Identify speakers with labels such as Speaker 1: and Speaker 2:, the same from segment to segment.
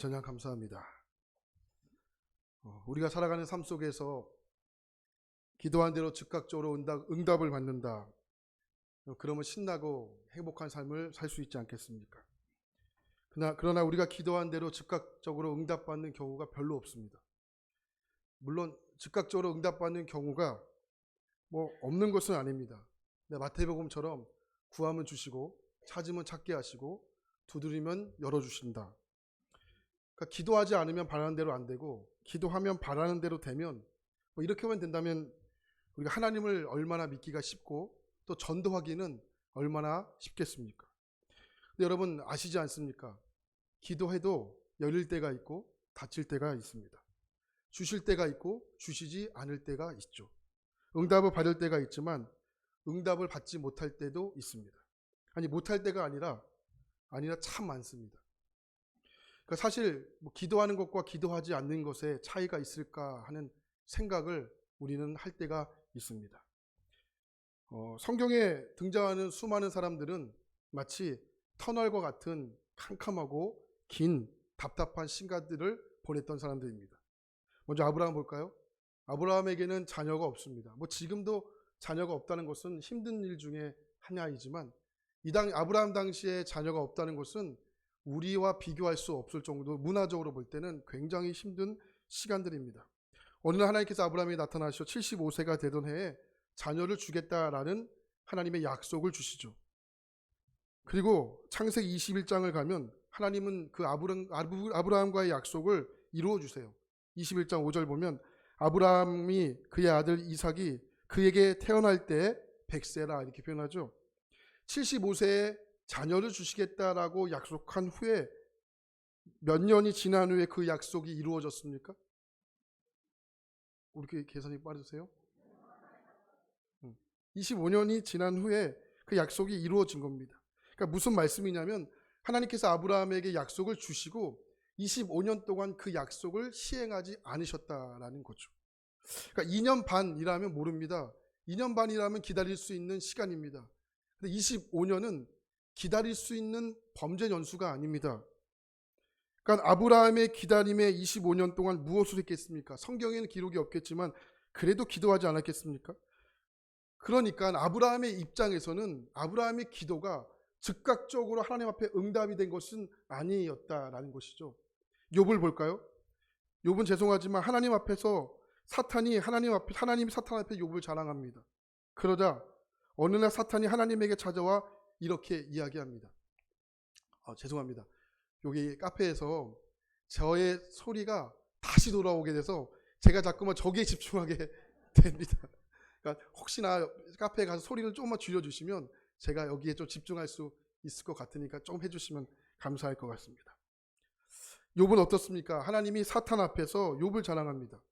Speaker 1: 전향 감사합니다. 우리가 살아가는 삶 속에서 기도한 대로 즉각적으로 응답을 받는다. 그러면 신나고 행복한 삶을 살 수 있지 않겠습니까? 그러나 우리가 기도한 대로 즉각적으로 응답받는 경우가 별로 없습니다. 물론 즉각적으로 응답받는 경우가 없는 것은 아닙니다. 마태복음처럼 구하면 주시고 찾으면 찾게 하시고 두드리면 열어주신다. 그러니까 기도하지 않으면 바라는 대로 안 되고 기도하면 바라는 대로 되면 이렇게만 된다면 우리가 하나님을 얼마나 믿기가 쉽고 또 전도하기는 얼마나 쉽겠습니까? 근데 여러분 아시지 않습니까? 기도해도 열릴 때가 있고 닫힐 때가 있습니다. 주실 때가 있고 주시지 않을 때가 있죠. 응답을 받을 때가 있지만 응답을 받지 못할 때도 있습니다. 아니 못할 때가 아니라 참 많습니다. 그러니까 사실 기도하는 것과 기도하지 않는 것에 차이가 있을까 하는 생각을 우리는 할 때가 있습니다. 성경에 등장하는 수많은 사람들은 마치 터널과 같은 캄캄하고 긴 답답한 시간들을 보냈던 사람들입니다. 먼저 아브라함 볼까요? 아브라함에게는 자녀가 없습니다. 지금도 자녀가 없다는 것은 힘든 일 중에 하나이지만 아브라함 당시에 자녀가 없다는 것은 우리와 비교할 수 없을 정도로 문화적으로 볼 때는 굉장히 힘든 시간들입니다. 어느 날 하나님께서 아브라함에게 나타나셔 75세가 되던 해에 자녀를 주겠다라는 하나님의 약속을 주시죠. 그리고 창세기 21장을 가면 하나님은 그 아브라함과의 약속을 이루어 주세요. 21장 5절 보면 아브라함이 그의 아들 이삭이 그에게 태어날 때 100세라 이렇게 표현하죠. 75세에 자녀를 주시겠다라고 약속한 후에 몇 년이 지난 후에 그 약속이 이루어졌습니까? 우리 계산이 빠르세요? 25년이 지난 후에 그 약속이 이루어진 겁니다. 그러니까 무슨 말씀이냐면 하나님께서 아브라함에게 약속을 주시고 25년 동안 그 약속을 시행하지 않으셨다라는 거죠. 그러니까 2년 반이라면 모릅니다. 2년 반이라면 기다릴 수 있는 시간입니다. 근데 25년은 기다릴 수 있는 범죄 연수가 아닙니다. 그러니까 아브라함의 기다림에 25년 동안 무엇을 했겠습니까? 성경에는 기록이 없겠지만 그래도 기도하지 않았겠습니까? 그러니까 아브라함의 입장에서는 아브라함의 기도가 즉각적으로 하나님 앞에 응답이 된 것은 아니었다라는 것이죠. 욥을 볼까요? 욥은 죄송하지만 하나님 앞에서 하나님이 사탄 앞에 욥을 자랑합니다. 그러자 어느 날 사탄이 하나님에게 찾아와 이렇게 이야기합니다. 죄송합니다. 여기 카페에서 저의 소리가 다시 돌아오게 돼서 제가 자꾸만 저기에 집중하게 됩니다. 그러니까 혹시나 카페에 가서 소리를 조금만 줄여주시면 제가 여기에 좀 집중할 수 있을 것 같으니까 좀 해주시면 감사할 것 같습니다. 욥은 어떻습니까? 하나님이 사탄 앞에서 욥을 자랑합니다.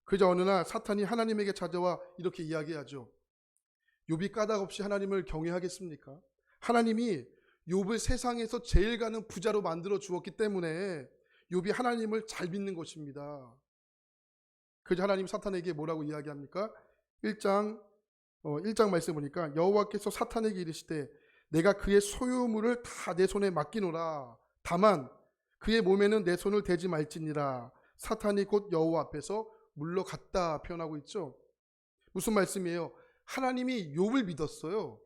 Speaker 1: 그저 어느 날 사탄이 하나님에게 찾아와 이렇게 이야기하죠. 욥이 까닭없이 하나님을 경외하겠습니까? 하나님이 욥을 세상에서 제일 가는 부자로 만들어 주었기 때문에 욥이 하나님을 잘 믿는 것입니다. 그저 하나님 사탄에게 뭐라고 이야기합니까? 1장 말씀 보니까 여호와께서 사탄에게 이르시되 내가 그의 소유물을 다 내 손에 맡기노라. 다만 그의 몸에는 내 손을 대지 말지니라. 사탄이 곧 여호와 앞에서 물러갔다 표현하고 있죠. 무슨 말씀이에요? 하나님이 욥을 믿었어요.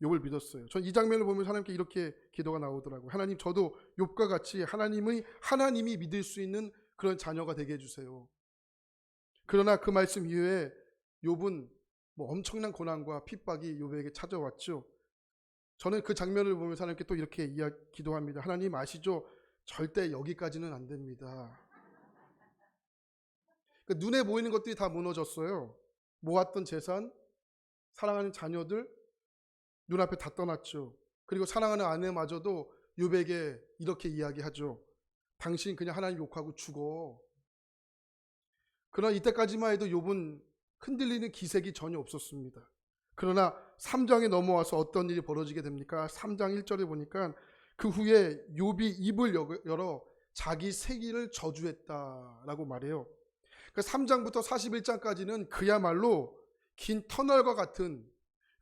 Speaker 1: 욥을 믿었어요. 전 이 장면을 보면서 하나님께 이렇게 기도가 나오더라고요. 하나님, 저도 욥과 같이 하나님이 믿을 수 있는 그런 자녀가 되게 해주세요. 그러나 그 말씀 이후에 욥은 엄청난 고난과 핍박이 욥에게 찾아왔죠. 저는 그 장면을 보면서 하나님께 또 이렇게 기도합니다. 하나님 아시죠? 절대 여기까지는 안 됩니다. 눈에 보이는 것들이 다 무너졌어요. 모았던 재산, 사랑하는 자녀들 눈앞에 다 떠났죠. 그리고 사랑하는 아내마저도 욥에게 이렇게 이야기하죠. 당신 그냥 하나님 욕하고 죽어. 그러나 이때까지만 해도 욥은 흔들리는 기색이 전혀 없었습니다. 그러나 3장에 넘어와서 어떤 일이 벌어지게 됩니까? 3장 1절에 보니까 그 후에 욥이 입을 열어 자기 세기를 저주했다라고 말해요. 3장부터 41장까지는 그야말로 긴 터널과 같은,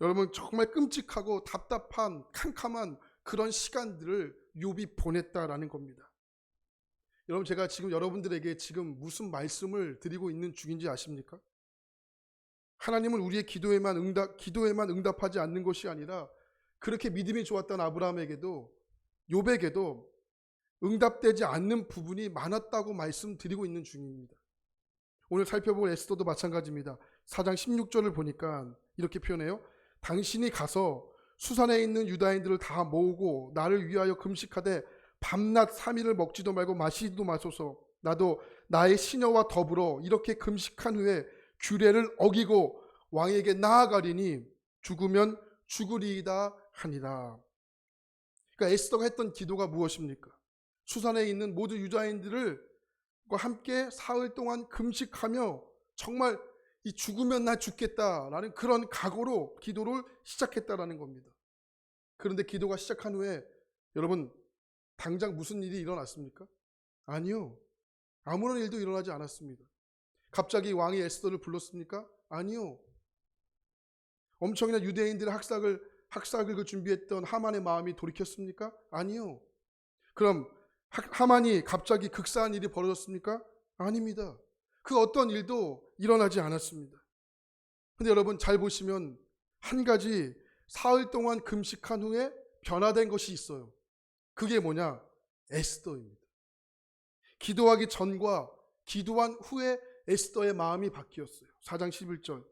Speaker 1: 여러분 정말 끔찍하고 답답한 캄캄한 그런 시간들을 욥이 보냈다라는 겁니다. 여러분, 제가 지금 여러분들에게 지금 무슨 말씀을 드리고 있는 중인지 아십니까? 하나님은 우리의 기도에만 응답하지 않는 것이 아니라 그렇게 믿음이 좋았던 아브라함에게도, 욥에게도 응답되지 않는 부분이 많았다고 말씀드리고 있는 중입니다. 오늘 살펴볼 에스더도 마찬가지입니다. 4장 16절을 보니까 이렇게 표현해요. 당신이 가서 수산에 있는 유다인들을 다 모으고 나를 위하여 금식하되 밤낮 3일을 먹지도 말고 마시지도 마소서. 나도 나의 시녀와 더불어 이렇게 금식한 후에 규례를 어기고 왕에게 나아가리니 죽으면 죽으리이다 하니라. 그러니까 에스더가 했던 기도가 무엇입니까? 수산에 있는 모든 유다인들과 함께 사흘 동안 금식하며 정말 이 죽으면 나 죽겠다라는 그런 각오로 기도를 시작했다라는 겁니다. 그런데 기도가 시작한 후에 여러분, 당장 무슨 일이 일어났습니까? 아니요. 아무런 일도 일어나지 않았습니다. 갑자기 왕이 에스더를 불렀습니까? 아니요. 엄청난 유대인들의 학살을 준비했던 하만의 마음이 돌이켰습니까? 아니요. 그럼 하만이 갑자기 극사한 일이 벌어졌습니까? 아닙니다. 그 어떤 일도 일어나지 않았습니다. 근데 여러분, 잘 보시면 한 가지 사흘 동안 금식한 후에 변화된 것이 있어요. 그게 뭐냐? 에스더입니다. 기도하기 전과 기도한 후에 에스더의 마음이 바뀌었어요. 4장 11절.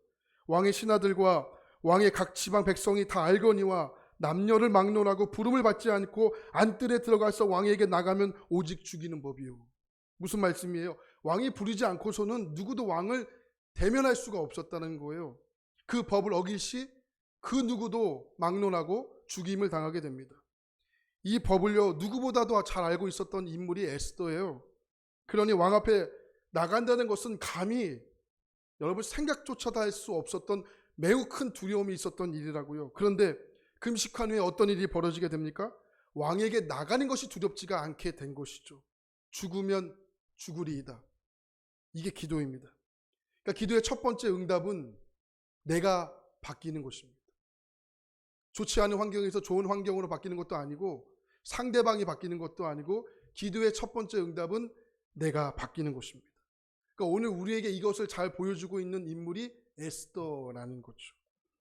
Speaker 1: 왕의 신하들과 왕의 각 지방 백성이 다 알거니와 남녀를 막론하고 부름을 받지 않고 안뜰에 들어가서 왕에게 나가면 오직 죽이는 법이요. 무슨 말씀이에요? 왕이 부르지 않고서는 누구도 왕을 대면할 수가 없었다는 거예요. 그 법을 어길 시 그 누구도 막론하고 죽임을 당하게 됩니다. 이 법을요, 누구보다도 잘 알고 있었던 인물이 에스더예요. 그러니 왕 앞에 나간다는 것은 감히 여러분 생각조차도 할 수 없었던 매우 큰 두려움이 있었던 일이라고요. 그런데 금식한 후에 어떤 일이 벌어지게 됩니까? 왕에게 나가는 것이 두렵지가 않게 된 것이죠. 죽으면 죽으리이다. 이게 기도입니다. 그러니까 기도의 첫 번째 응답은 내가 바뀌는 것입니다. 좋지 않은 환경에서 좋은 환경으로 바뀌는 것도 아니고 상대방이 바뀌는 것도 아니고 기도의 첫 번째 응답은 내가 바뀌는 것입니다. 그러니까 오늘 우리에게 이것을 잘 보여주고 있는 인물이 에스더라는 거죠.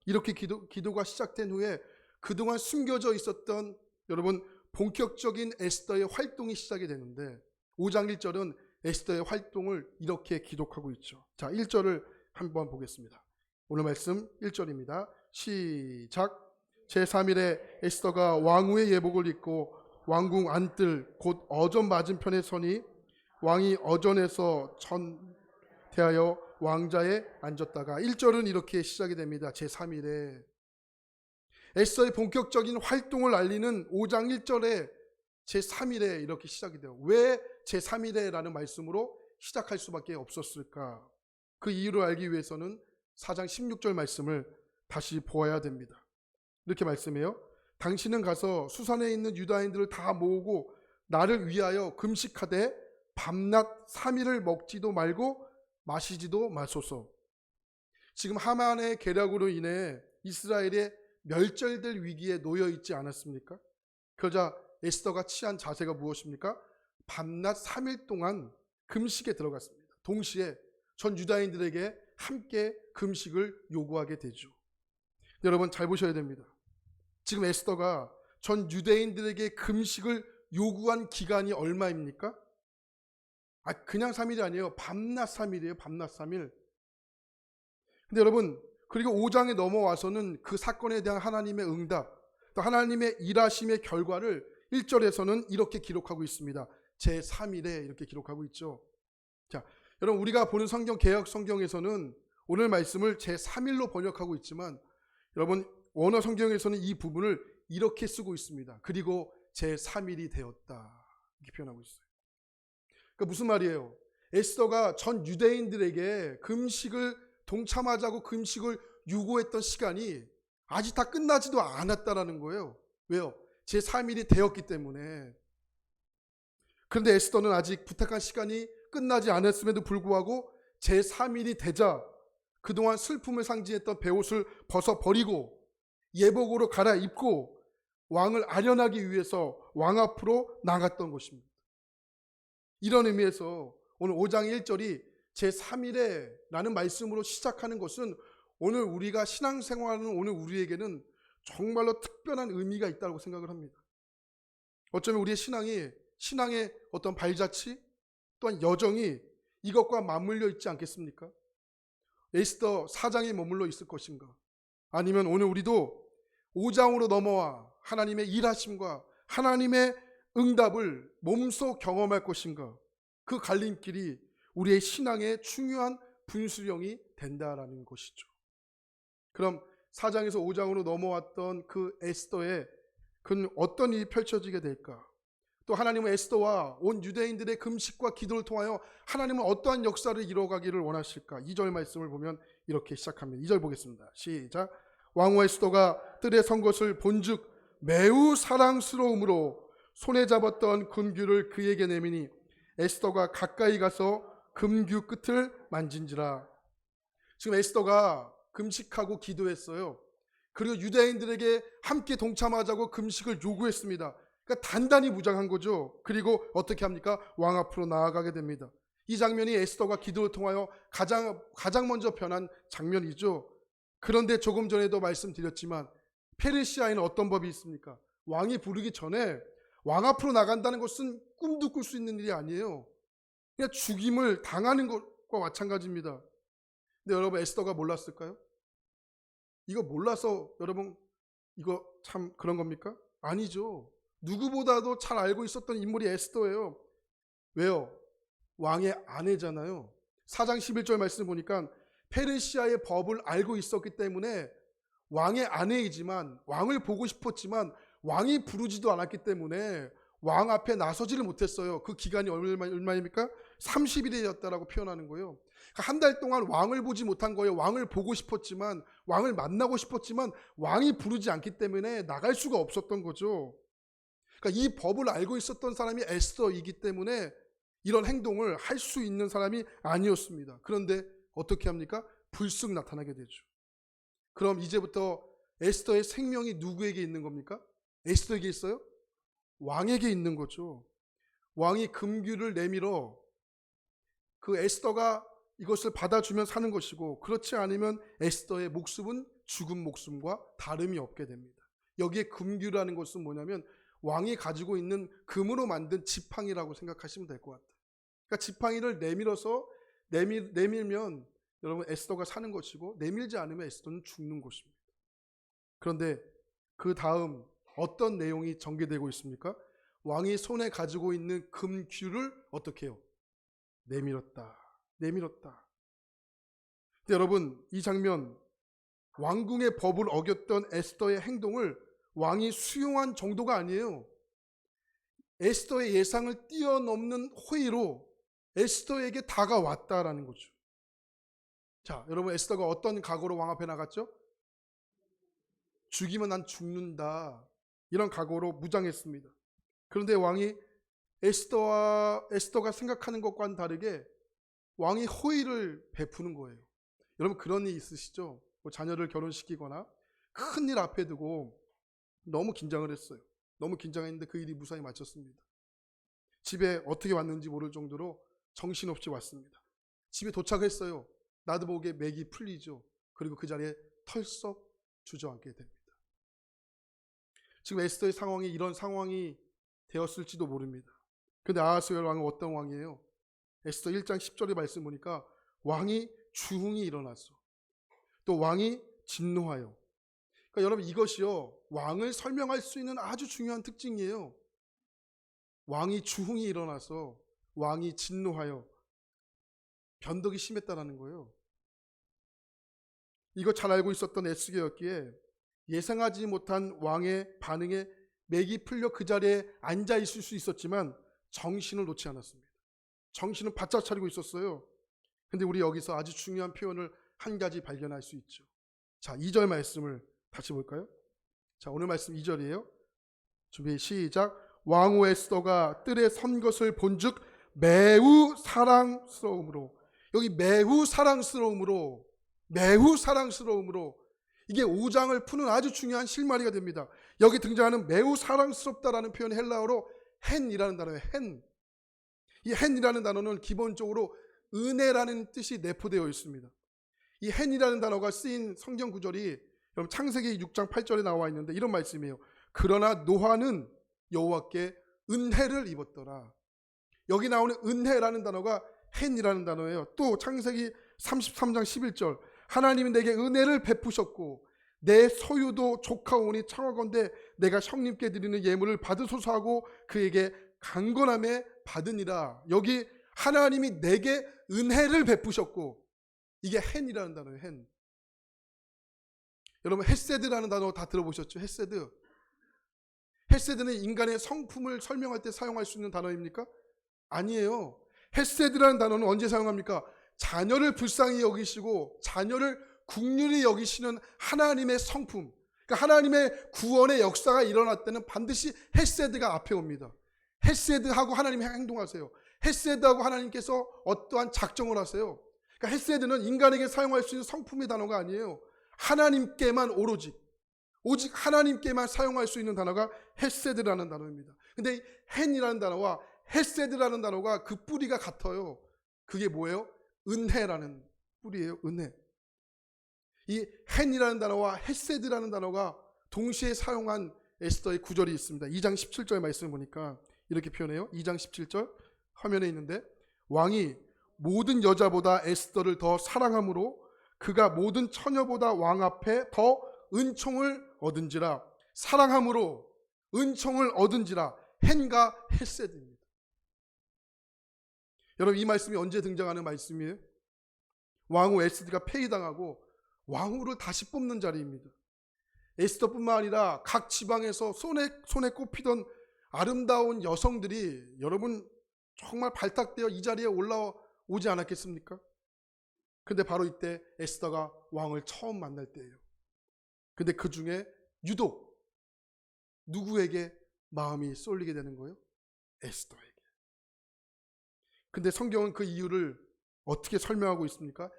Speaker 1: 이렇게 기도가 시작된 후에 그동안 숨겨져 있었던 여러분 본격적인 에스더의 활동이 시작이 되는데 5장 1절은 에스더의 활동을 이렇게 기록하고 있죠. 자, 1절을 한번 보겠습니다. 오늘 말씀 1절입니다. 시작. 제3일에 에스더가 왕후의 예복을 입고 왕궁 안뜰 곧 어전 맞은편에 서니 왕이 어전에서 대하여 왕자에 앉았다가 1절은 이렇게 시작이 됩니다. 제3일에 에스더의 본격적인 활동을 알리는 5장 1절에 제3일에 이렇게 시작이 돼요. 왜 제3일에 라는 말씀으로 시작할 수밖에 없었을까? 그 이유를 알기 위해서는 4장 16절 말씀을 다시 보아야 됩니다. 이렇게 말씀해요. 당신은 가서 수산에 있는 유다인들을 다 모으고 나를 위하여 금식하되 밤낮 3일을 먹지도 말고 마시지도 마소서. 지금 하만의 계략으로 인해 이스라엘의 멸절될 위기에 놓여 있지 않았습니까? 그러자 에스더가 취한 자세가 무엇입니까? 밤낮 3일 동안 금식에 들어갔습니다. 동시에 전 유다인들에게 함께 금식을 요구하게 되죠. 여러분 잘 보셔야 됩니다. 지금 에스더가 전 유대인들에게 금식을 요구한 기간이 얼마입니까? 그냥 3일이 아니에요. 밤낮 3일이에요. 밤낮 3일. 근데 여러분, 그리고 5장에 넘어와서는 그 사건에 대한 하나님의 응답, 또 하나님의 일하심의 결과를 1절에서는 이렇게 기록하고 있습니다. 제3일에 이렇게 기록하고 있죠. 자, 여러분 우리가 보는 성경, 개역 성경에서는 오늘 말씀을 제3일로 번역하고 있지만 여러분 원어 성경에서는 이 부분을 이렇게 쓰고 있습니다. 그리고 제3일이 되었다 이렇게 표현하고 있어요. 그러니까 무슨 말이에요? 에스더가 전 유대인들에게 금식을 동참하자고 금식을 요구했던 시간이 아직 다 끝나지도 않았다라는 거예요. 왜요? 제3일이 되었기 때문에. 그런데 에스더는 아직 부탁한 시간이 끝나지 않았음에도 불구하고 제3일이 되자 그동안 슬픔을 상징했던 베옷을 벗어버리고 예복으로 갈아입고 왕을 아련하기 위해서 왕 앞으로 나갔던 것입니다. 이런 의미에서 오늘 5장 1절이 제3일에 라는 말씀으로 시작하는 것은 오늘 우리가 신앙생활하는 오늘 우리에게는 정말로 특별한 의미가 있다고 생각을 합니다. 어쩌면 우리의 신앙의 어떤 발자취 또한 여정이 이것과 맞물려 있지 않겠습니까? 에스더 4장에 머물러 있을 것인가? 아니면 오늘 우리도 5장으로 넘어와 하나님의 일하심과 하나님의 응답을 몸소 경험할 것인가? 그 갈림길이 우리의 신앙의 중요한 분수령이 된다라는 것이죠. 그럼 4장에서 5장으로 넘어왔던 그 에스더의 그 어떤 일이 펼쳐지게 될까? 또 하나님은 에스더와 온 유대인들의 금식과 기도를 통하여 하나님은 어떠한 역사를 이뤄가기를 원하실까? 2절 말씀을 보면 이렇게 시작합니다. 2절 보겠습니다. 시작. 왕후 에스더가 뜰에 선 것을 본즉 매우 사랑스러움으로 손에 잡았던 금규를 그에게 내미니 에스더가 가까이 가서 금규 끝을 만진지라. 지금 에스더가 금식하고 기도했어요. 그리고 유대인들에게 함께 동참하자고 금식을 요구했습니다. 그러니까 단단히 무장한 거죠. 그리고 어떻게 합니까? 왕 앞으로 나아가게 됩니다. 이 장면이 에스더가 기도를 통하여 가장 먼저 변한 장면이죠. 그런데 조금 전에도 말씀드렸지만 페르시아에는 어떤 법이 있습니까? 왕이 부르기 전에 왕 앞으로 나간다는 것은 꿈도 꿀 수 있는 일이 아니에요. 그냥 죽임을 당하는 것과 마찬가지입니다. 근데 여러분 에스더가 몰랐을까요? 이거 몰라서 여러분 이거 참 그런 겁니까? 아니죠. 누구보다도 잘 알고 있었던 인물이 에스더예요. 왜요? 왕의 아내잖아요. 4장 11절 말씀 보니까 페르시아의 법을 알고 있었기 때문에 왕의 아내이지만 왕을 보고 싶었지만 왕이 부르지도 않았기 때문에 왕 앞에 나서지를 못했어요. 그 기간이 얼마입니까? 30일이었다라고 표현하는 거예요. 그러니까 한 달 동안 왕을 보지 못한 거예요. 왕을 보고 싶었지만 왕을 만나고 싶었지만 왕이 부르지 않기 때문에 나갈 수가 없었던 거죠. 그러니까 이 법을 알고 있었던 사람이 에스더이기 때문에 이런 행동을 할 수 있는 사람이 아니었습니다. 그런데 어떻게 합니까? 불쑥 나타나게 되죠. 그럼 이제부터 에스더의 생명이 누구에게 있는 겁니까? 에스더에게 있어요? 왕에게 있는 거죠. 왕이 금규를 내밀어 그 에스더가 이것을 받아주면 사는 것이고 그렇지 않으면 에스더의 목숨은 죽은 목숨과 다름이 없게 됩니다. 여기에 금규라는 것은 뭐냐면 왕이 가지고 있는 금으로 만든 지팡이라고 생각하시면 될 것 같아요. 그러니까 지팡이를 내밀어서 내밀면 여러분 에스더가 사는 것이고 내밀지 않으면 에스더는 죽는 것입니다. 그런데 그 다음 어떤 내용이 전개되고 있습니까? 왕이 손에 가지고 있는 금규를 어떻게 해요? 내밀었다. 내밀었다. 근데 여러분 이 장면 왕궁의 법을 어겼던 에스더의 행동을 왕이 수용한 정도가 아니에요. 에스더의 예상을 뛰어넘는 호의로 에스더에게 다가왔다라는 거죠. 자, 여러분 에스더가 어떤 각오로 왕 앞에 나갔죠? 죽이면 난 죽는다. 이런 각오로 무장했습니다. 그런데 왕이 에스더가 생각하는 것과는 다르게 왕이 호의를 베푸는 거예요. 여러분 그런 일 있으시죠? 뭐 자녀를 결혼시키거나 큰 일 앞에 두고 너무 긴장을 했어요. 너무 긴장했는데 그 일이 무사히 마쳤습니다. 집에 어떻게 왔는지 모를 정도로 정신없이 왔습니다. 집에 도착했어요. 나도 모르게 맥이 풀리죠. 그리고 그 자리에 털썩 주저앉게 됩니다. 지금 에스더의 상황이 이런 상황이 되었을지도 모릅니다. 근데 아하스웨로 왕은 어떤 왕이에요? 에스더 1장 10절의 말씀 보니까 왕이 주흥이 일어났어. 또 왕이 진노하여. 그러니까 여러분 이것이요 왕을 설명할 수 있는 아주 중요한 특징이에요. 왕이 주흥이 일어나서 왕이 진노하여 변덕이 심했다라는 거예요. 이거 잘 알고 있었던 에스더였기에 예상하지 못한 왕의 반응에 맥이 풀려 그 자리에 앉아 있을 수 있었지만 정신을 놓지 않았습니다. 정신은 바짝 차리고 있었어요. 근데 우리 여기서 아주 중요한 표현을 한 가지 발견할 수 있죠. 자, 2절 말씀을 다시 볼까요? 자, 오늘 말씀 2절이에요. 준비 시작. 왕후 에스더가 뜰에 선 것을 본즉 매우 사랑스러움으로. 여기 매우 사랑스러움으로 이게 5장을 푸는 아주 중요한 실마리가 됩니다. 여기 등장하는 매우 사랑스럽다라는 표현 헬라어로 헨이라는 단어예요. 헨. 이 hen이라는 단어는 기본적으로 은혜라는 뜻이 내포되어 있습니다. 이 hen이라는 단어가 쓰인 성경 구절이 여러분 창세기 6장 8절에 나와 있는데 이런 말씀이에요. 그러나 노아는 여호와께 은혜를 입었더라. 여기 나오는 은혜라는 단어가 hen이라는 단어예요. 또 창세기 33장 11절 하나님이 내게 은혜를 베푸셨고 내 소유도 조카 오니 청하건대 내가 형님께 드리는 예물을 받으소서 하고 그에게 강건함에 받으니라. 여기 하나님이 내게 은혜를 베푸셨고 이게 hen이라는 단어예요. hen. 여러분 헤세드라는 단어 다 들어보셨죠? 헤세드. 헤세드는 인간의 성품을 설명할 때 사용할 수 있는 단어입니까? 아니에요. 헤세드라는 단어는 언제 사용합니까? 자녀를 불쌍히 여기시고 자녀를 긍휼히 여기시는 하나님의 성품, 그러니까 하나님의 구원의 역사가 일어날 때는 반드시 헤세드가 앞에 옵니다. 헤세드하고 하나님이 행동하세요. 헤세드하고 하나님께서 어떠한 작정을 하세요. 그러니까 헤세드는 인간에게 사용할 수 있는 성품의 단어가 아니에요. 하나님께만 오직 하나님께만 사용할 수 있는 단어가 헤세드라는 단어입니다. 근데 hen이라는 단어와 헤세드라는 단어가 그 뿌리가 같아요. 그게 뭐예요? 은혜라는 뿌리예요. 은혜. 이 hen이라는 단어와 헤세드라는 단어가 동시에 사용한 에스더의 구절이 있습니다. 2장 17절 말씀을 보니까 이렇게 표현해요. 2장 17절 화면에 있는데 왕이 모든 여자보다 에스더를 더 사랑함으로 그가 모든 처녀보다 왕 앞에 더 은총을 얻은지라. 사랑함으로 은총을 얻은지라. hen과 헤세드입니다. 여러분 이 말씀이 언제 등장하는 말씀이에요? 왕후 에스더가 폐위당하고 왕후를 다시 뽑는 자리입니다. 에스더뿐만 아니라 각 지방에서 손에 꼽히던 아름다운 여성들이 여러분 정말 발탁되어 이 자리에 올라오지 않았겠습니까? 근데 바로 이때 에스더가 왕을 처음 만날 때예요. 근데 그 중에 유독 누구에게 마음이 쏠리게 되는 거예요? 에스더에게. 근데 성경은 그 이유를 어떻게 설명하고 있습니까?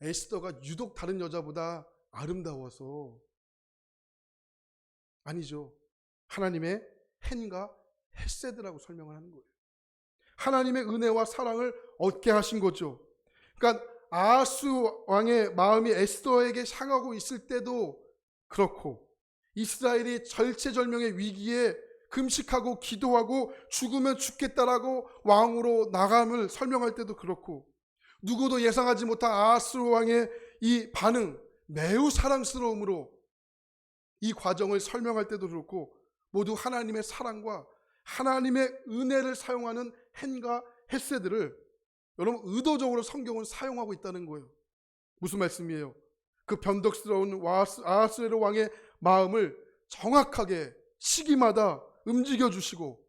Speaker 1: 에스더가 유독 다른 여자보다 아름다워서. 아니죠. 하나님의 hen과 헤세드라고 설명을 하는 거예요. 하나님의 은혜와 사랑을 얻게 하신 거죠. 그러니까 아하스 왕의 마음이 에스더에게 향하고 있을 때도 그렇고, 이스라엘이 절체절명의 위기에 금식하고 기도하고 죽으면 죽겠다라고 왕으로 나감을 설명할 때도 그렇고, 누구도 예상하지 못한 아하스 왕의 이 반응, 매우 사랑스러움으로 이 과정을 설명할 때도 그렇고, 모두 하나님의 사랑과 하나님의 은혜를 사용하는 hen과 헤세드를 여러분 의도적으로 성경은 사용하고 있다는 거예요. 무슨 말씀이에요? 그 변덕스러운 아하스웨로 왕의 마음을 정확하게 시기마다 움직여 주시고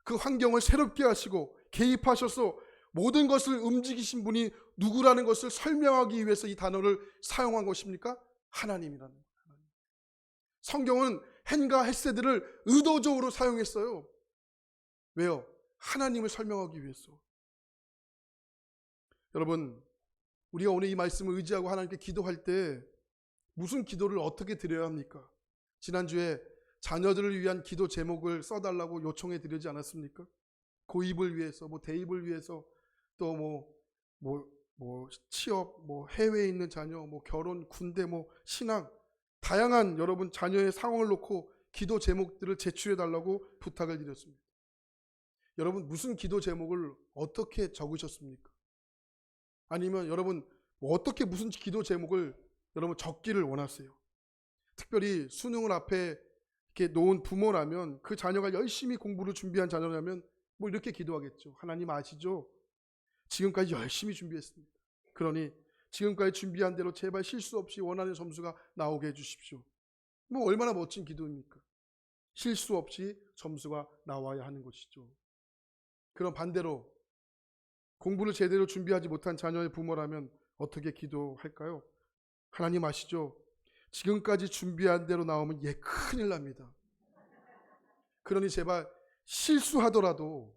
Speaker 1: 그 환경을 새롭게 하시고 개입하셔서 모든 것을 움직이신 분이 누구라는 것을 설명하기 위해서 이 단어를 사용한 것입니까? 하나님이라는 거예요. 성경은 hen과 헤세드를 의도적으로 사용했어요. 왜요? 하나님을 설명하기 위해서. 여러분, 우리가 오늘 이 말씀을 의지하고 하나님께 기도할 때 무슨 기도를 어떻게 드려야 합니까? 지난주에 자녀들을 위한 기도 제목을 써달라고 요청해 드리지 않았습니까? 고입을 위해서, 대입을 위해서, 또 취업, 해외에 있는 자녀, 결혼, 군대, 신앙, 다양한 여러분 자녀의 상황을 놓고 기도 제목들을 제출해 달라고 부탁을 드렸습니다. 여러분 무슨 기도 제목을 어떻게 적으셨습니까? 아니면 여러분 어떻게 무슨 기도 제목을 여러분 적기를 원하세요? 특별히 수능을 앞에 이렇게 놓은 부모라면, 그 자녀가 열심히 공부를 준비한 자녀라면 이렇게 기도하겠죠. 하나님 아시죠? 지금까지 열심히 준비했습니다. 그러니 지금까지 준비한 대로 제발 실수 없이 원하는 점수가 나오게 해주십시오. 얼마나 멋진 기도입니까? 실수 없이 점수가 나와야 하는 것이죠. 그럼 반대로 공부를 제대로 준비하지 못한 자녀의 부모라면 어떻게 기도할까요? 하나님 아시죠? 지금까지 준비한 대로 나오면 큰일 납니다. 그러니 제발 실수하더라도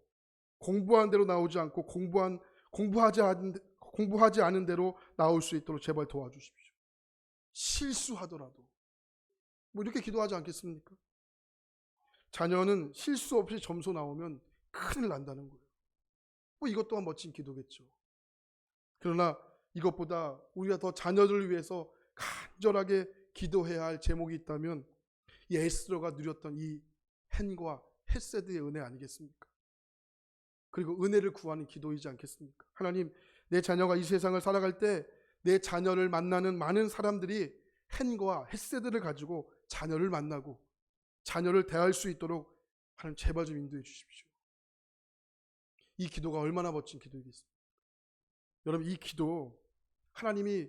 Speaker 1: 공부한 대로 나오지 않고 공부하지 않은 대로 나올 수 있도록 제발 도와주십시오. 실수하더라도 이렇게 기도하지 않겠습니까? 자녀는 실수 없이 점수 나오면 큰일 난다는 거예요. 뭐 이것 또한 멋진 기도겠죠. 그러나 이것보다 우리가 더 자녀들을 위해서 간절하게 기도해야 할 제목이 있다면 이 에스더가 누렸던 이 헨과 헤세드의 은혜 아니겠습니까? 그리고 은혜를 구하는 기도이지 않겠습니까? 하나님, 내 자녀가 이 세상을 살아갈 때 내 자녀를 만나는 많은 사람들이 헨과 헤세드를 가지고 자녀를 만나고 자녀를 대할 수 있도록 하나님 제발 좀 인도해 주십시오. 이 기도가 얼마나 멋진 기도이겠습니까? 여러분, 이 기도 하나님이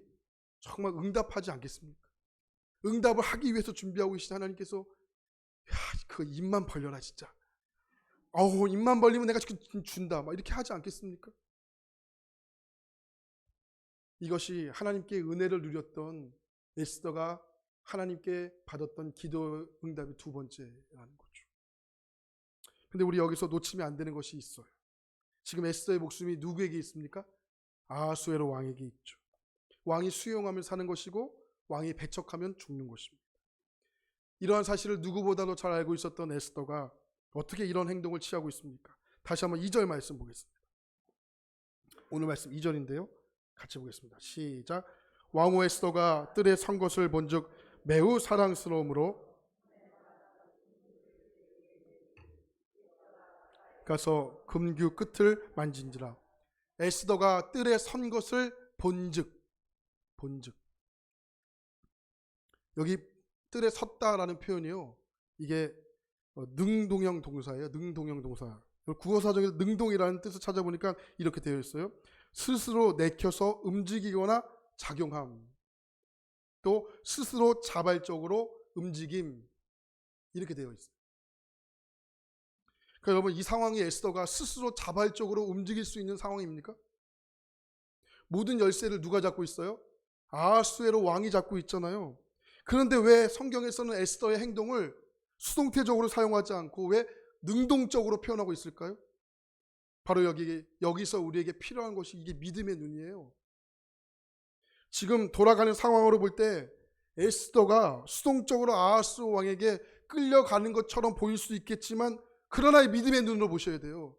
Speaker 1: 정말 응답하지 않겠습니까? 응답을 하기 위해서 준비하고 계신 하나님께서 야, 그 입만 벌려라 진짜. 아우, 입만 벌리면 내가 준다. 막 이렇게 하지 않겠습니까? 이것이 하나님께 은혜를 누렸던 에스더가 하나님께 받았던 기도 응답의 두 번째라는 거죠. 근데 우리 여기서 놓치면 안 되는 것이 있어요. 지금 에스더의 목숨이 누구에게 있습니까? 아하수에로 왕에게 있죠. 왕이 수용하면 사는 것이고 왕이 배척하면 죽는 것입니다. 이러한 사실을 누구보다도 잘 알고 있었던 에스더가 어떻게 이런 행동을 취하고 있습니까? 다시 한번 2절 말씀 보겠습니다. 오늘 말씀 2절인데요. 같이 보겠습니다. 시작. 왕후 에스더가 뜰에 선 것을 본즉 매우 사랑스러움으로 가서 금규 끝을 만진지라. 에스더가 뜰에 선 것을 본즉 여기 뜰에 섰다라는 표현이요. 이게 능동형 동사예요. 능동형 동사. 국어사전에서 능동이라는 뜻을 찾아보니까 이렇게 되어 있어요. 스스로 내켜서 움직이거나 작용함. 또 스스로 자발적으로 움직임. 이렇게 되어 있어요. 그러니까 여러분, 이 상황이 에스더가 스스로 자발적으로 움직일 수 있는 상황입니까? 모든 열쇠를 누가 잡고 있어요? 아하수에로 왕이 잡고 있잖아요. 그런데 왜 성경에서는 에스더의 행동을 수동태적으로 사용하지 않고 왜 능동적으로 표현하고 있을까요? 바로 여기서 우리에게 필요한 것이 이게 믿음의 눈이에요. 지금 돌아가는 상황으로 볼 때 에스더가 수동적으로 아하스 왕에게 끌려가는 것처럼 보일 수 있겠지만 그러나 믿음의 눈으로 보셔야 돼요.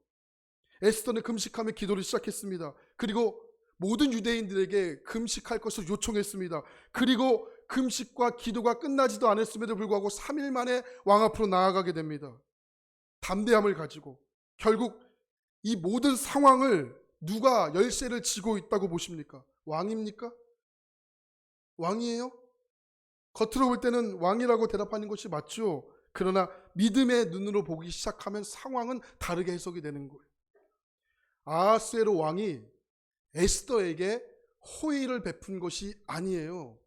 Speaker 1: 에스더는 금식하며 기도를 시작했습니다. 그리고 모든 유대인들에게 금식할 것을 요청했습니다. 그리고 금식과 기도가 끝나지도 않았음에도 불구하고 3일 만에 왕 앞으로 나아가게 됩니다. 담대함을 가지고. 결국 이 모든 상황을 누가 열쇠를 쥐고 있다고 보십니까? 왕입니까? 왕이에요? 겉으로 볼 때는 왕이라고 대답하는 것이 맞죠. 그러나 믿음의 눈으로 보기 시작하면 상황은 다르게 해석이 되는 거예요. 아하스웨로 왕이 에스더에게 호의를 베푼 것이 아니에요.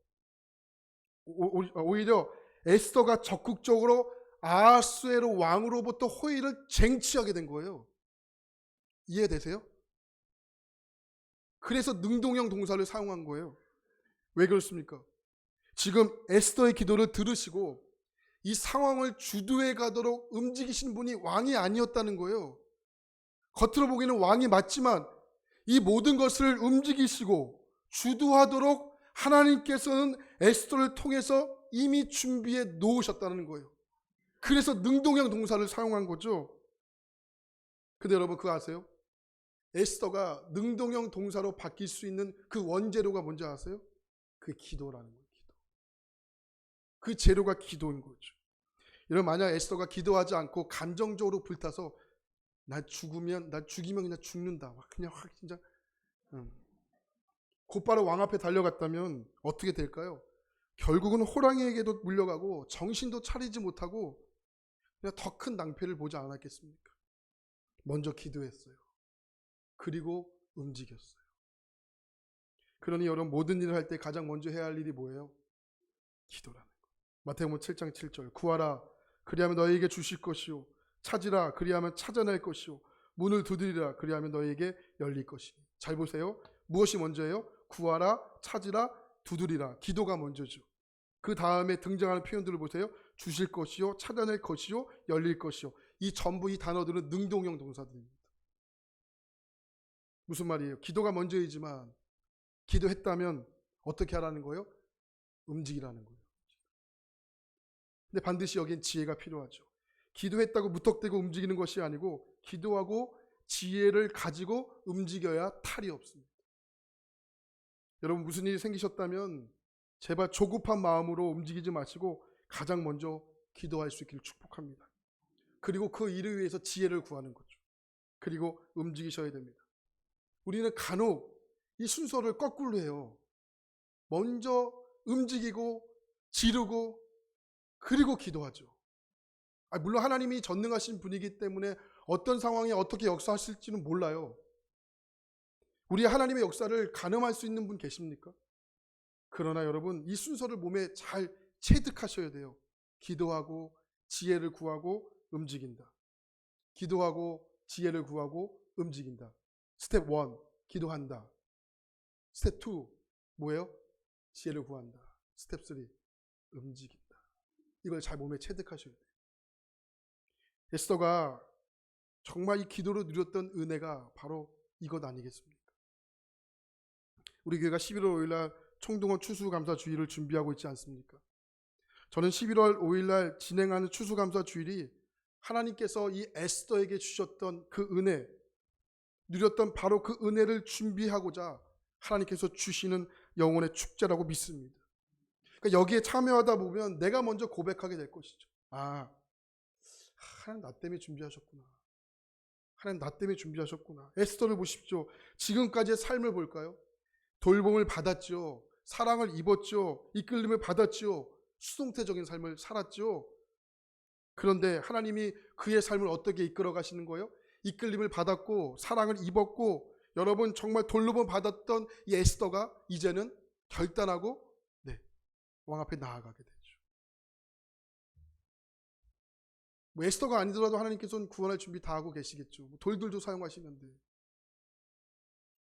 Speaker 1: 오히려 에스더가 적극적으로 아하스웨로 왕으로부터 호의를 쟁취하게 된 거예요. 이해되세요? 그래서 능동형 동사를 사용한 거예요. 왜 그렇습니까? 지금 에스더의 기도를 들으시고 이 상황을 주도해 가도록 움직이신 분이 왕이 아니었다는 거예요. 겉으로 보기에는 왕이 맞지만 이 모든 것을 움직이시고 주도하도록 하나님께서는 에스더를 통해서 이미 준비해 놓으셨다는 거예요. 그래서 능동형 동사를 사용한 거죠. 근데 여러분 그거 아세요? 에스더가 능동형 동사로 바뀔 수 있는 그 원재료가 뭔지 아세요? 그게 기도라는 거예요. 기도. 그 재료가 기도인 거죠. 여러분 만약 에스더가 기도하지 않고 감정적으로 불타서 나 죽이면 그냥 죽는다. 막 그냥 확 진짜 곧바로 왕 앞에 달려갔다면 어떻게 될까요? 결국은 호랑이에게도 물려가고 정신도 차리지 못하고 그냥 더 큰 낭패를 보지 않았겠습니까? 먼저 기도했어요. 그리고 움직였어요. 그러니 여러분 모든 일을 할 때 가장 먼저 해야 할 일이 뭐예요? 기도라는 거예요. 마태복음 7장 7절 구하라 그리하면 너희에게 주실 것이요 찾으라 그리하면 찾아낼 것이요 문을 두드리라 그리하면 너희에게 열릴 것이니. 잘 보세요. 무엇이 먼저예요? 구하라 찾으라 두드리라. 기도가 먼저죠. 그 다음에 등장하는 표현들을 보세요. 주실 것이요 찾아낼 것이요 열릴 것이요. 이 전부 이 단어들은 능동형 동사들입니다. 무슨 말이에요? 기도가 먼저이지만 기도했다면 어떻게 하라는 거예요? 움직이라는 거예요. 근데 반드시 여기엔 지혜가 필요하죠. 기도했다고 무턱대고 움직이는 것이 아니고 기도하고 지혜를 가지고 움직여야 탈이 없습니다. 여러분 무슨 일이 생기셨다면 제발 조급한 마음으로 움직이지 마시고 가장 먼저 기도할 수 있기를 축복합니다. 그리고 그 일을 위해서 지혜를 구하는 거죠. 그리고 움직이셔야 됩니다. 우리는 간혹 이 순서를 거꾸로 해요. 먼저 움직이고 지르고 그리고 기도하죠. 물론 하나님이 전능하신 분이기 때문에 어떤 상황에 어떻게 역사하실지는 몰라요. 우리 하나님의 역사를 가늠할 수 있는 분 계십니까? 그러나 여러분 이 순서를 몸에 잘 체득하셔야 돼요. 기도하고 지혜를 구하고 움직인다. 기도하고 지혜를 구하고 움직인다. 스텝 1 기도한다. 스텝 2 뭐예요? 지혜를 구한다. 스텝 3 움직인다. 이걸 잘 몸에 체득하셔야 돼요. 에스더가 정말 이 기도로 누렸던 은혜가 바로 이것 아니겠습니까? 우리 교회가 11월 5일 날 총동원 추수감사 주일을 준비하고 있지 않습니까? 저는 11월 5일 날 진행하는 추수감사 주일이 하나님께서 이 에스더에게 주셨던 그 은혜, 누렸던 바로 그 은혜를 준비하고자 하나님께서 주시는 영혼의 축제라고 믿습니다. 그러니까 여기에 참여하다 보면 내가 먼저 고백하게 될 것이죠. 하나님 나 때문에 준비하셨구나. 하나님 나 때문에 준비하셨구나. 에스더를 보십시오. 지금까지의 삶을 볼까요? 돌봄을 받았죠. 사랑을 입었죠. 이끌림을 받았죠. 수동태적인 삶을 살았죠. 그런데 하나님이 그의 삶을 어떻게 이끌어 가시는 거예요? 이끌림을 받았고 사랑을 입었고 여러분 정말 돌봄을 받았던 이 에스더가 이제는 결단하고 왕 앞에 나아가게 되죠. 에스더가 아니더라도 하나님께서는 구원할 준비 다 하고 계시겠죠. 돌들도 사용하시는데.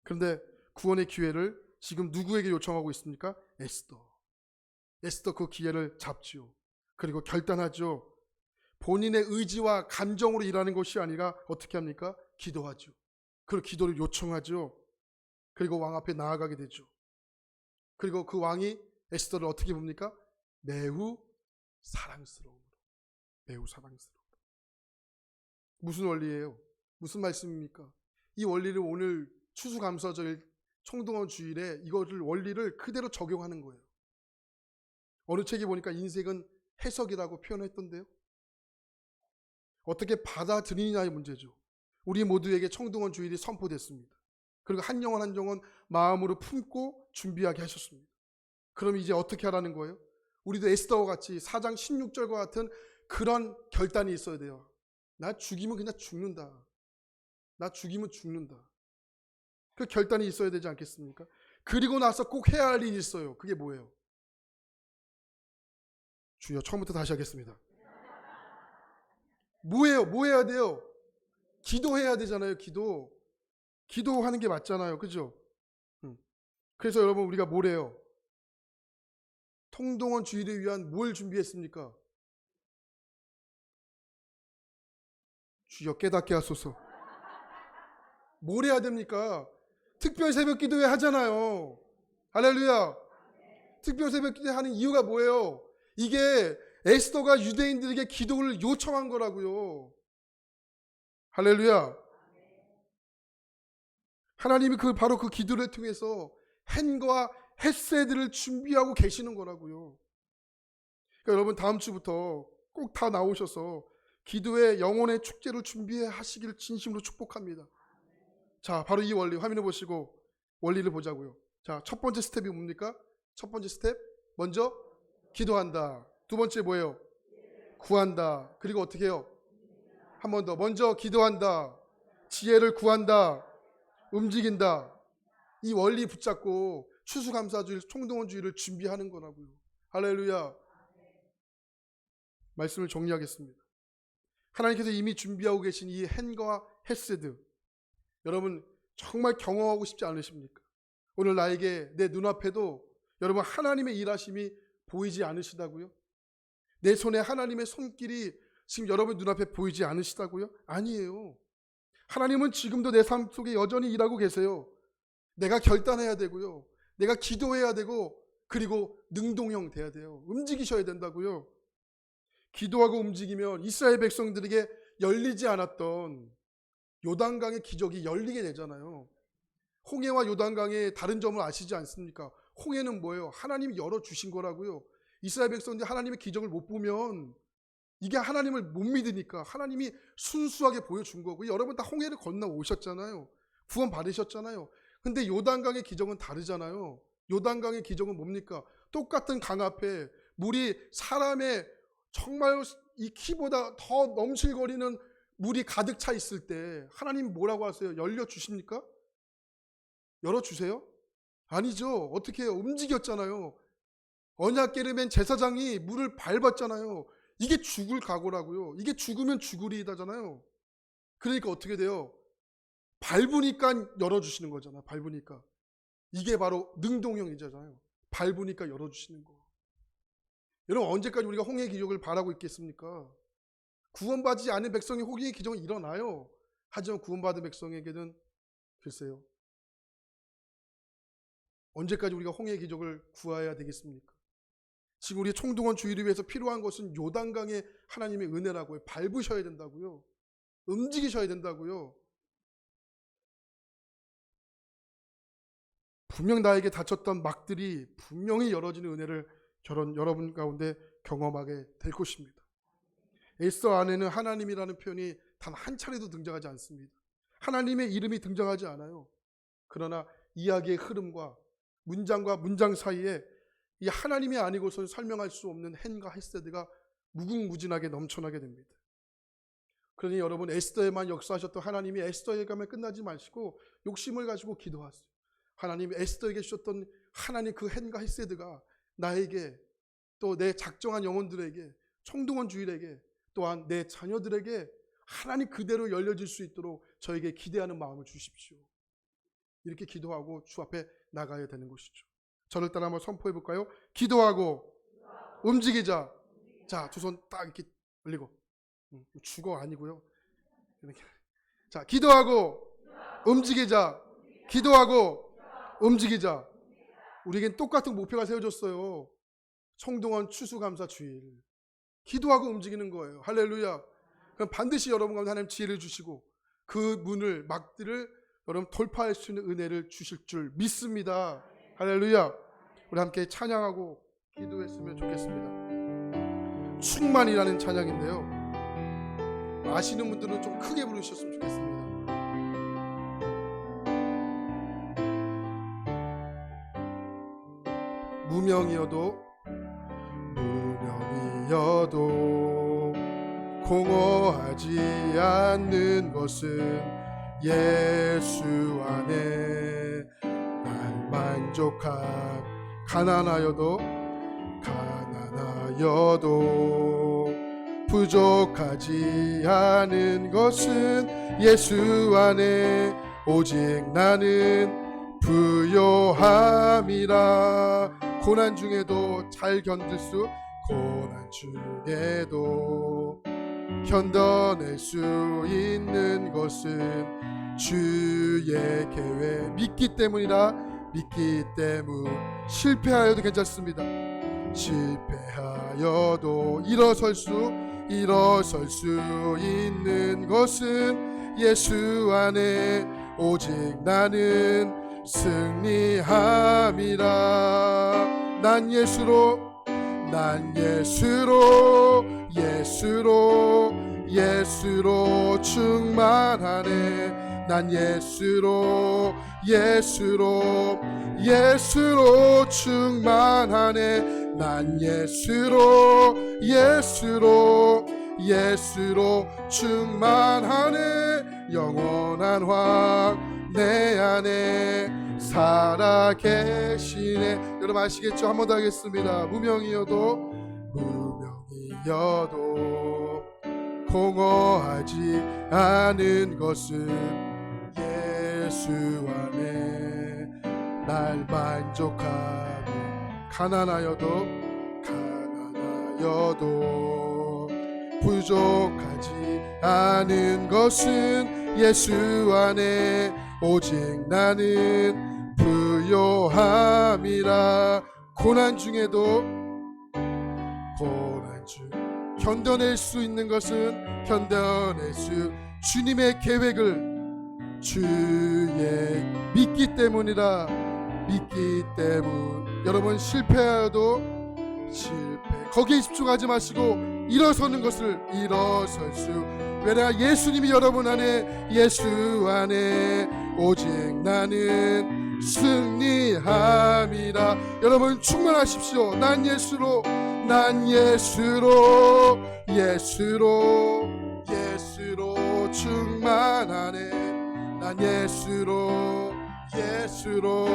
Speaker 1: 그런데 구원의 기회를 지금 누구에게 요청하고 있습니까? 에스더. 에스더 그 기회를 잡지요. 그리고 결단하죠. 본인의 의지와 감정으로 일하는 것이 아니라 어떻게 합니까? 기도하죠. 그리고 기도를 요청하죠. 그리고 왕 앞에 나아가게 되죠. 그리고 그 왕이 에스더를 어떻게 봅니까? 매우 사랑스러움으로. 매우 사랑스러움으로. 무슨 원리예요? 무슨 말씀입니까? 이 원리를 오늘 추수감사절 총동원 주일에 이거를 원리를 그대로 적용하는 거예요. 어느 책에 보니까 인생은 해석이라고 표현했던데요. 어떻게 받아들이느냐의 문제죠. 우리 모두에게 총동원 주일이 선포됐습니다. 그리고 한 영혼 한 영혼 마음으로 품고 준비하게 하셨습니다. 그럼 이제 어떻게 하라는 거예요? 우리도 에스더와 같이 4장 16절과 같은 그런 결단이 있어야 돼요. 나 죽이면 그냥 죽는다. 나 죽이면 죽는다. 그 결단이 있어야 되지 않겠습니까? 그리고 나서 꼭 해야 할 일이 있어요. 그게 뭐예요? 주여, 처음부터 다시 하겠습니다. 뭐예요? 뭐 해야 돼요? 기도해야 되잖아요. 기도하는 게 맞잖아요. 그죠? 그래서 여러분 우리가 뭐래요? 통동원 주일을 위한 뭘 준비했습니까? 주여 깨닫게 하소서. 뭘 해야 됩니까? 특별 새벽 기도회 하잖아요. 할렐루야. 특별 새벽 기도회 하는 이유가 뭐예요? 이게 에스더가 유대인들에게 기도를 요청한 거라고요. 할렐루야. 하나님이 바로 그 기도를 통해서 헨과 헷세드를 준비하고 계시는 거라고요. 그러니까 여러분 다음 주부터 꼭 다 나오셔서 기도의 영혼의 축제를 준비하시기를 진심으로 축복합니다. 자, 바로 이 원리 화면을 보시고 원리를 보자고요. 자, 첫 번째 스텝이 뭡니까? 첫 번째 스텝 먼저 기도한다. 두 번째 뭐예요? 구한다. 그리고 어떻게 해요? 한 번 더 먼저 기도한다. 지혜를 구한다. 움직인다. 이 원리 붙잡고 추수감사주일 총동원주일을 준비하는 거라고요. 할렐루야. 말씀을 정리하겠습니다. 하나님께서 이미 준비하고 계신 이 헨과 헷세드, 여러분 정말 경험하고 싶지 않으십니까? 오늘 나에게 내 눈앞에도 여러분 하나님의 일하심이 보이지 않으시다고요? 내 손에 하나님의 손길이 지금 여러분 눈앞에 보이지 않으시다고요? 아니에요. 하나님은 지금도 내 삶 속에 여전히 일하고 계세요. 내가 결단해야 되고요. 내가 기도해야 되고 그리고 능동형 돼야 돼요. 움직이셔야 된다고요. 기도하고 움직이면 이스라엘 백성들에게 열리지 않았던 요단강의 기적이 열리게 되잖아요. 홍해와 요단강의 다른 점을 아시지 않습니까? 홍해는 뭐예요? 하나님이 열어주신 거라고요. 이스라엘 백성들이 하나님의 기적을 못 보면 이게 하나님을 못 믿으니까 하나님이 순수하게 보여준 거고, 여러분 다 홍해를 건너 오셨잖아요. 구원 받으셨잖아요. 근데 요단강의 기적은 다르잖아요. 요단강의 기적은 뭡니까? 똑같은 강 앞에 물이 사람의 정말 이 키보다 더 넘실거리는 물이 가득 차 있을 때 하나님 뭐라고 하세요? 열려주십니까? 열어주세요? 아니죠. 어떻게 해요? 움직였잖아요. 언약궤를 맨 제사장이 물을 밟았잖아요. 이게 죽을 각오라고요. 이게 죽으면 죽으리이다잖아요. 그러니까 어떻게 돼요? 밟으니까 열어주시는 거잖아. 밟으니까. 이게 바로 능동형이잖아요. 밟으니까 열어주시는 거. 여러분, 언제까지 우리가 홍해 기적을 바라고 있겠습니까? 구원받지 않은 백성이 홍해 기적은 일어나요. 하지만 구원받은 백성에게는 글쎄요, 언제까지 우리가 홍해 기적을 구해야 되겠습니까? 지금 우리 총동원 주의를 위해서 필요한 것은 요단강의 하나님의 은혜라고요. 밟으셔야 된다고요. 움직이셔야 된다고요. 분명 나에게 닫혔던 막들이 분명히 열어지는 은혜를 여러분 가운데 경험하게 될 것입니다. 에스더 안에는 하나님이라는 표현이 단 한 차례도 등장하지 않습니다. 하나님의 이름이 등장하지 않아요. 그러나 이야기의 흐름과 문장과 문장 사이에 이 하나님이 아니고서는 설명할 수 없는 헨과 헤세드가 무궁무진하게 넘쳐나게 됩니다. 그러니 여러분, 에스더에만 역사하셨던 하나님이 에스더에게만 끝나지 마시고 욕심을 가지고 기도하세요. 하나님이 에스더에게 주셨던 하나님 그 헨과 헤세드가 나에게, 또 내 작정한 영혼들에게, 총동원 주일에게, 또한 내 자녀들에게 하나님 그대로 열려질 수 있도록 저에게 기대하는 마음을 주십시오. 이렇게 기도하고 주 앞에 나가야 되는 것이죠. 저를 따라 한번 선포해 볼까요? 기도하고 움직이자. 자, 두 손 딱 이렇게 올리고. 죽어 아니고요. 이렇게. 자, 기도하고 움직이자. 기도하고 움직이자. 우리에겐 똑같은 목표가 세워졌어요. 총동원 추수감사 주일. 기도하고 움직이는 거예요. 할렐루야. 그럼 반드시 여러분 가운데 하나님 지혜를 주시고 그 문을, 막들을 여러분 돌파할 수 있는 은혜를 주실 줄 믿습니다. 할렐루야. 우리 함께 찬양하고 기도했으면 좋겠습니다. 충만이라는 찬양인데요, 아시는 분들은 좀 크게 부르셨으면 좋겠습니다. 무명이어도 공허하지 않는 것은 예수 안에 날 만족한, 가난하여도 부족하지 않은 것은 예수 안에 오직 나는 부요함이라. 고난 중에도 잘 견딜 수, 고난 중에도 견뎌낼 수 있는 것은 주의 계획, 믿기 때문이라. 믿기 때문. 실패하여도 괜찮습니다. 실패하여도 일어설 수 있는 것은 예수 안에 오직 나는 승리함이라. 난 예수로 충만하네. 난 예수로 충만하네. 난 예수로 충만하네. 영원한 왕 내 안에 살아계시네. 여러분 아시겠죠? 한 번 더 하겠습니다. 무명이어도 공허하지 않은 것은 예수 안에 날 만족하고, 가난하여도 부족하지 않은 것은 예수 안에 오직 나는 부요함이라. 고난 중에도 견뎌낼 수 있는 것은 주님의 계획을 주의 믿기 때문이라. 믿기 때문. 여러분 실패하여도 실패 거기에 집중하지 마시고 일어서는 것을 일어설 수. 왜냐 예수님이 여러분 안에, 예수 안에 오직 나는 승리함이라. 여러분 충만하십시오. 난 예수로, 난 예수로, 예수로, 예수로 충만하네. 난 예수로, 예수로,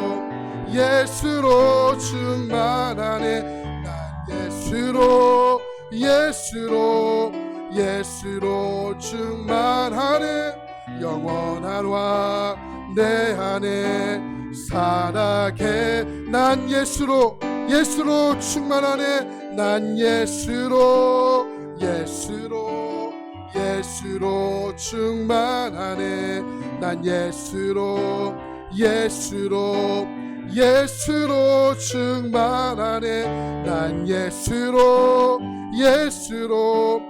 Speaker 1: 예수로 충만하네. 난 예수로, 예수로, 예수로 충만하네. 영원한 왕 내 안에 살아계. 난 예수로, 예수로 충만하네. 난 예수로, 예수로, 예수로 충만하네. 난 예수로, 예수로, 예수로 충만하네. 난 예수로, 예수로,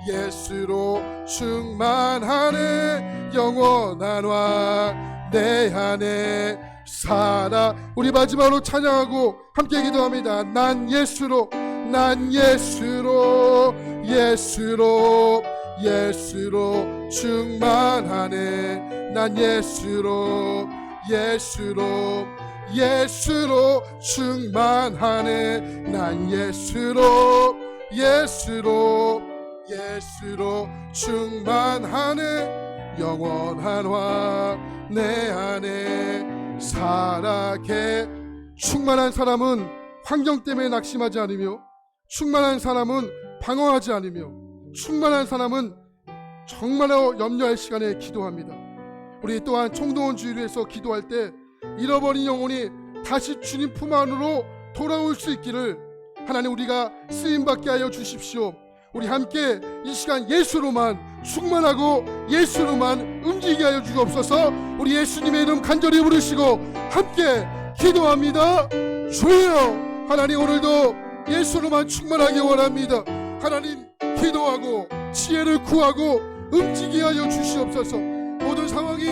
Speaker 1: 예수로 충만하네. 영원한 왕 내 안에 살아. 우리 마지막으로 찬양하고 함께 기도합니다. 난 예수로, 난 예수로, 예수로, 예수로 충만하네. 난 예수로, 예수로, 예수로 충만하네. 난 예수로, 예수로, 예수로 충만하네. 영원한 왕 내 안에 살아계. 충만한 사람은 환경 때문에 낙심하지 않으며, 충만한 사람은 방황하지 않으며, 충만한 사람은 정말로 염려할 시간에 기도합니다. 우리 또한 총동원 주일에서 기도할 때 잃어버린 영혼이 다시 주님 품 안으로 돌아올 수 있기를 하나님 우리가 쓰임받게 하여 주십시오. 우리 함께 이 시간 예수로만 충만하고 예수로만 움직이게 하여 주옵소서. 우리 예수님의 이름 간절히 부르시고 함께 기도합니다. 주여, 하나님 오늘도 예수로만 충만하게 원합니다. 하나님 기도하고 지혜를 구하고 움직이게 하여 주시옵소서. 모든 상황이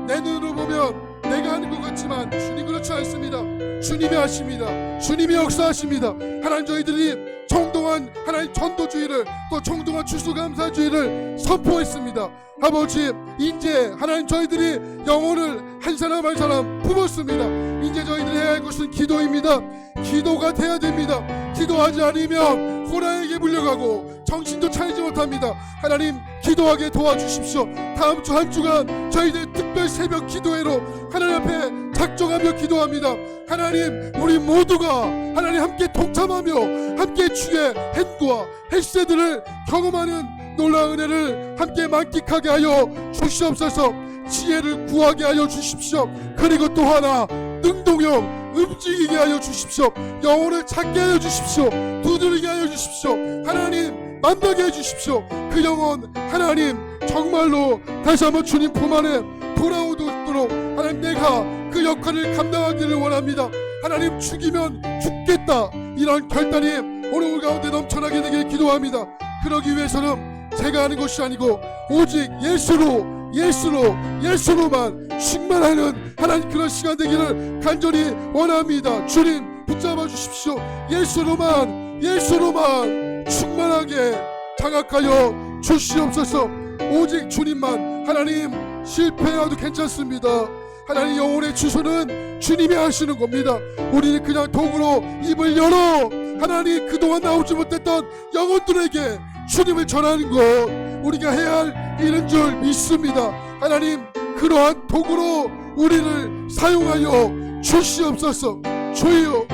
Speaker 1: 내 눈으로 보면 내가 하는 것 같지만 주님 그렇지 않습니다. 주님이 하십니다. 주님이 역사하십니다. 하나님 저희들이 청동한 하나님 전도주의를, 또 청동한 추수감사주의를 선포했습니다. 아버지 이제 하나님 저희들이 영혼을 한 사람 한 사람 품었습니다. 이제 저희들이 해야 할 것은 기도입니다. 기도가 돼야 됩니다. 기도하지 않으면 호라에게 물려가고 정신도 차리지 못합니다. 하나님 기도하게 도와주십시오. 다음 주 한 주간 저희들 특별 새벽 기도회로 하나님 앞에 작정하며 기도합니다. 하나님 우리 모두가 하나님 함께 동참하며 함께 주의 행과 헬세들을 경험하는 놀라운 은혜를 함께 만끽하게 하여 주시옵소서. 지혜를 구하게 하여 주십시오. 그리고 또 하나 능동형 움직이게 하여 주십시오. 영혼을 찾게 하여 주십시오. 두드리게 하여 주십시오. 하나님 만나게 해 주십시오. 그 영혼 하나님 정말로 다시 한번 주님 품 안에 돌아오도록 하나님 내가 그 역할을 감당하기를 원합니다. 하나님 죽이면 죽겠다 이런 결단이 오늘 가운데 넘쳐나게 되길 기도합니다. 그러기 위해서는 제가 하는 것이 아니고 오직 예수로만 충만하는 하나님 그런 시간 되기를 간절히 원합니다. 주님 붙잡아 주십시오. 예수로만 충만하게 장악하여 주시옵소서. 오직 주님만. 하나님 실패해도 괜찮습니다. 하나님 영혼의 주소는 주님이 하시는 겁니다. 우리는 그냥 도구로 입을 열어 하나님 그동안 나오지 못했던 영혼들에게 주님을 전하는 것 우리가 해야 할 일인 줄 믿습니다. 하나님 그러한 도구로 우리를 사용하여 주시옵소서. 주여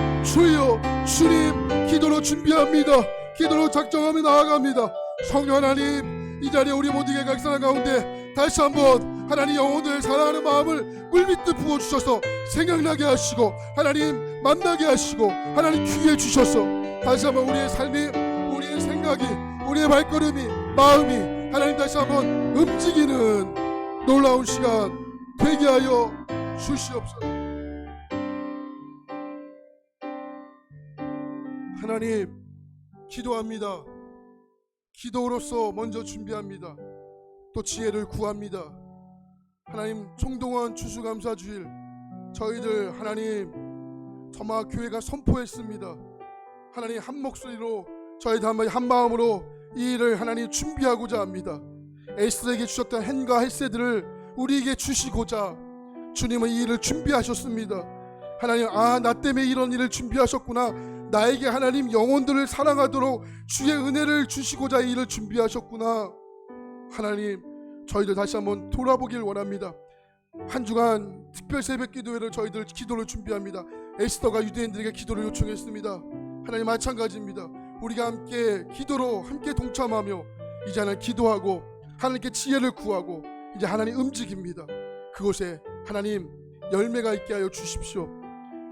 Speaker 1: 주님 기도로 준비합니다. 기도로 작정하며 나아갑니다. 성령 하나님 이 자리에 우리 모두에게 각성한 가운데 다시 한번 하나님 영혼을 사랑하는 마음을 물밀듯 부어주셔서 생각나게 하시고 하나님 만나게 하시고 하나님 귀해 주셔서 다시 한번 우리의 삶이 우리의 생각이 우리의 발걸음이 마음이 하나님 다시 한번 움직이는 놀라운 시간 되게 하여 주시옵소서. 하나님 기도합니다. 기도로서 먼저 준비합니다. 또 지혜를 구합니다. 하나님 총동원 추수감사주일 저희들 하나님 점화교회가 선포했습니다. 하나님 한 목소리로 저희들 한 마음으로 이 일을 하나님 준비하고자 합니다. 에스더에게 주셨던 헨과 헬세들을 우리에게 주시고자 주님은 이 일을 준비하셨습니다. 하나님, 나 때문에 이런 일을 준비하셨구나. 나에게 하나님 영혼들을 사랑하도록 주의 은혜를 주시고자 이 일을 준비하셨구나. 하나님, 저희들 다시 한번 돌아보길 원합니다. 한 주간 특별 새벽 기도회를 저희들 기도를 준비합니다. 에스더가 유대인들에게 기도를 요청했습니다. 하나님, 마찬가지입니다. 우리가 함께 기도로 함께 동참하며 이제 하나님 기도하고 하나님께 지혜를 구하고 이제 하나님 움직입니다. 그곳에 하나님 열매가 있게 하여 주십시오.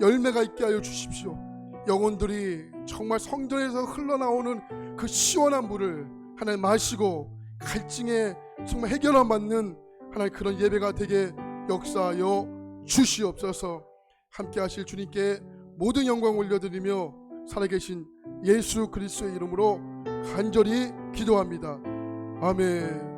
Speaker 1: 열매가 있게 하여 주십시오. 영혼들이 정말 성전에서 흘러나오는 그 시원한 물을 하나님 마시고 갈증에 정말 해결함 받는 하나님 그런 예배가 되게 역사하여 주시옵소서. 함께 하실 주님께 모든 영광 올려드리며 살아계신 예수 그리스도의 이름으로 간절히 기도합니다. 아멘.